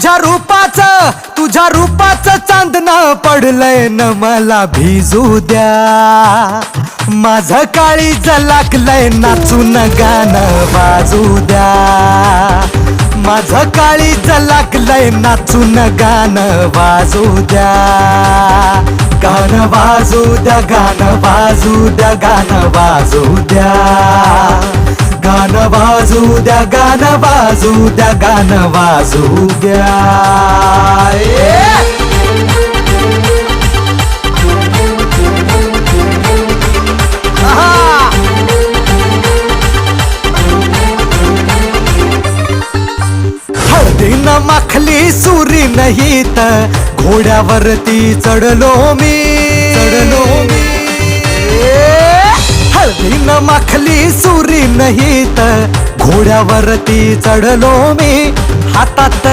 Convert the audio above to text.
तुझ्या रूपाचं चांदणं पडलंय न मला भिजू द्या. माझं काळीज लागलंय नाचून गाणं वाजू द्या. माझं काळीज लागलंय नाचून गाणं वाजू द्या. गाणं वाजू द्या, गाणं वाजू द्या, गाणं वाजू द्या. गाणं वाजू द्या, गाणं वाजू द्या, गाणं वाजू द्या. हळदीनं माखली सुरी नाही तर घोड्यावरती चढलो मी. हळदीनं माखली सुरी नाही तर घोड्यावरती चढलो मी. हातात